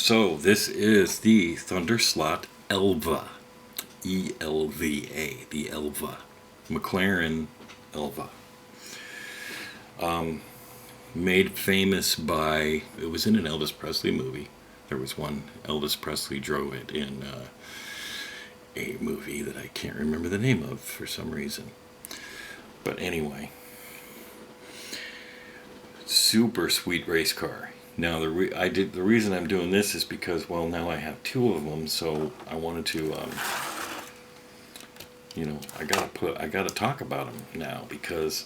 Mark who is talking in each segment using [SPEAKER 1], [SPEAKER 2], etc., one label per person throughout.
[SPEAKER 1] So this is the Thunderslot Elva, ELVA, the Elva, McLaren Elva. Made famous by, it was in an Elvis Presley movie. There was one, Elvis Presley drove it in a movie that I can't remember the name of for some reason. But anyway, super sweet race car. Now the reason I'm doing this is because, well, now I have two of them, so I wanted to I gotta talk about them now because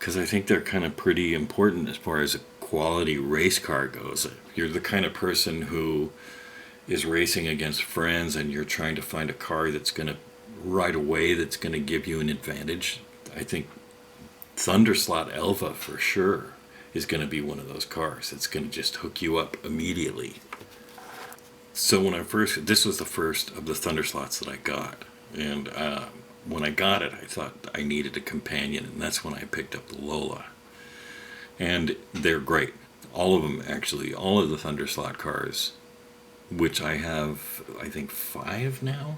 [SPEAKER 1] I think they're kind of pretty important as far as a quality race car goes. If you're the kind of person who is racing against friends and you're trying to find a car that's going to right away that's going to give you an advantage, I think Thunderslot Elva for sure is going to be one of those cars. It's going to just hook you up immediately. So this was the first of the Thunderslots that I got, and when I got it, I thought I needed a companion, and that's when I picked up the Lola. And they're great. All of them, actually, all of the Thunderslot cars, which I have, I think, 5 now,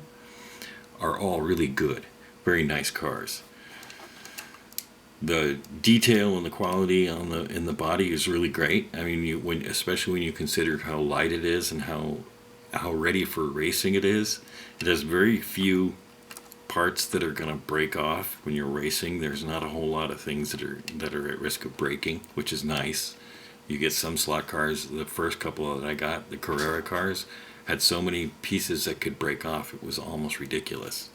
[SPEAKER 1] are all really good. Very nice cars. The detail and the quality in the body is really great. I mean, especially when you consider how light it is and how ready for racing it is. It has very few parts that are going to break off when you're racing. There's not a whole lot of things that are at risk of breaking, which is nice. You get some slot cars. The first couple that I got, the Carrera cars, had so many pieces that could break off. It was almost ridiculous.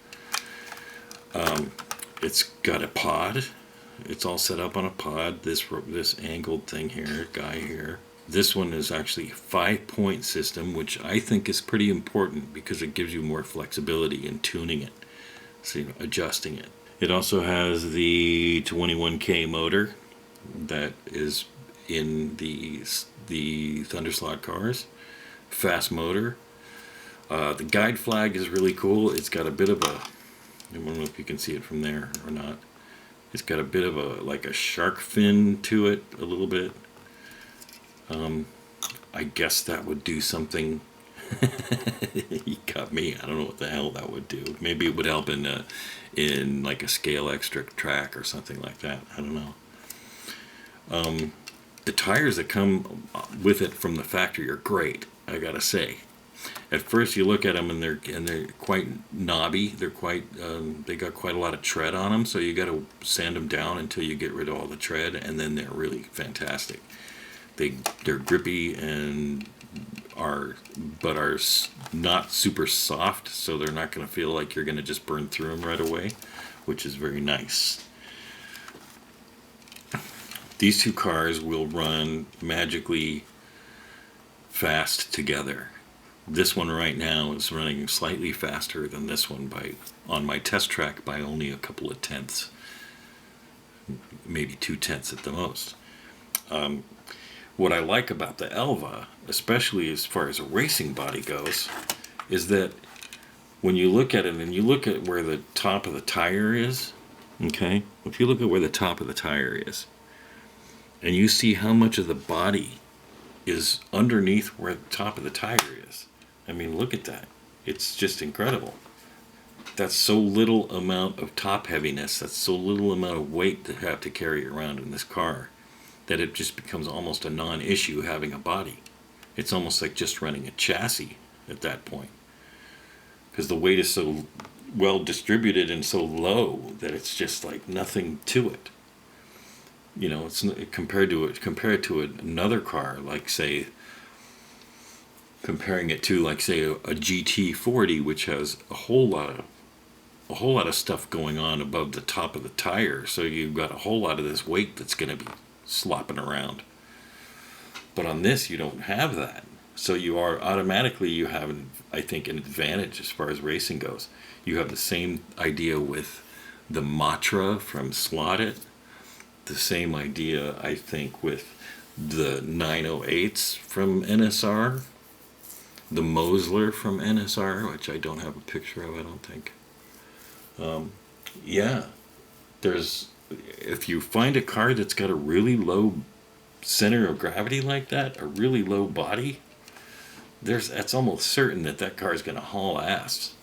[SPEAKER 1] It's got a pod. It's all set up on a pod. This angled thing here, guy here. This one is actually a 5-point system, which I think is pretty important because it gives you more flexibility in tuning it. So, adjusting it. It also has the 21K motor that is in the Thunderslot cars. Fast motor. The guide flag is really cool. It's got a bit of a, I don't know if you can see it from there or not. It's got a bit of a shark fin to it, a little bit. I guess that would do something. You got me. I don't know what the hell that would do. Maybe it would help in like a scale extra track or something like that. I don't know. The tires that come with it from the factory are great, I gotta say. At first you look at them and they're quite knobby. They're they got quite a lot of tread on them, so you got to sand them down until you get rid of all the tread, and then they're really fantastic. They're grippy and are not super soft, so they're not going to feel like you're going to just burn through them right away, which is very nice. These two cars will run magically fast together. This one right now is running slightly faster than this one on my test track by only a couple of tenths, maybe 2 tenths at the most. What I like about the Elva, especially as far as a racing body goes, is that when you look at it and you look at where the top of the tire is, okay? If you look at where the top of the tire is, and you see how much of the body is underneath where the top of the tire is, I mean, look at that. It's just incredible. That's so little amount of top heaviness, that's so little amount of weight to have to carry around in this car, that it just becomes almost a non-issue having a body. It's almost like just running a chassis at that point, because the weight is so well distributed and so low that it's just like nothing to it. You know, it's compared to another car, like say, comparing it to like say a GT40, which has a whole lot of stuff going on above the top of the tire, so you've got a whole lot of this weight that's going to be slopping around. But on this, you don't have that. So you have, I think, an advantage as far as racing goes. You have the same idea with the Matra from Slotted. The same idea, I think, with the 908s from NSR. The Mosler from NSR, which I don't have a picture of, I don't think. If you find a car that's got a really low center of gravity like that, a really low body, that's almost certain that that car is going to haul ass.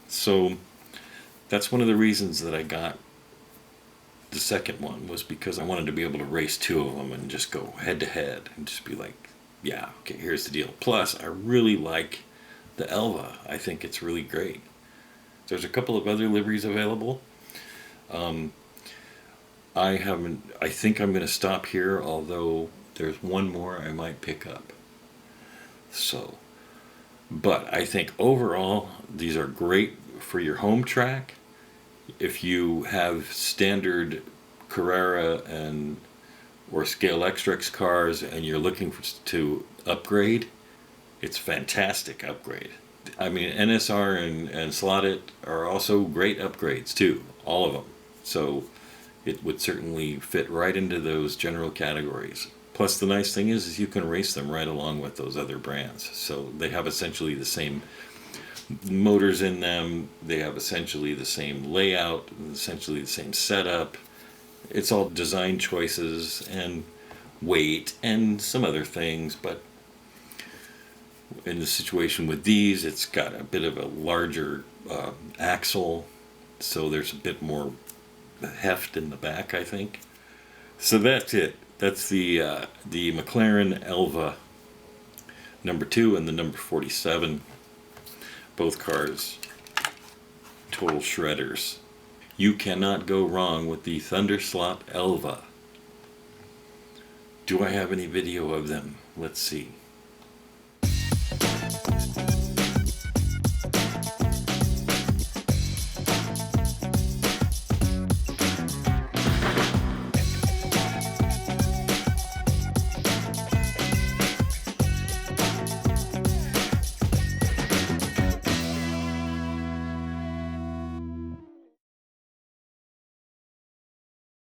[SPEAKER 1] So that's one of the reasons that I got the second one, was because I wanted to be able to race two of them and just go head to head and just be like, yeah, okay, here's the deal. Plus, I really like the Elva. I think it's really great. There's a couple of other liveries available. I think I'm going to stop here, although there's one more I might pick up. So, but I think overall, these are great for your home track. If you have standard Carrera and or Scale Xtrix cars and you're looking to upgrade, it's fantastic upgrade. I mean, NSR and Slotted are also great upgrades too, all of them. So it would certainly fit right into those general categories. Plus, the nice thing is you can race them right along with those other brands. So they have essentially the same motors in them, they have essentially the same layout, essentially the same setup. It's all design choices and weight and some other things, but in the situation with these, it's got a bit of a larger axle, so there's a bit more heft in the back, I think. So that's it. That's the McLaren Elva number 2 and the number 47. Both cars, total shredders. You cannot go wrong with the Thunderslot Elva. Do I have any video of them? Let's see.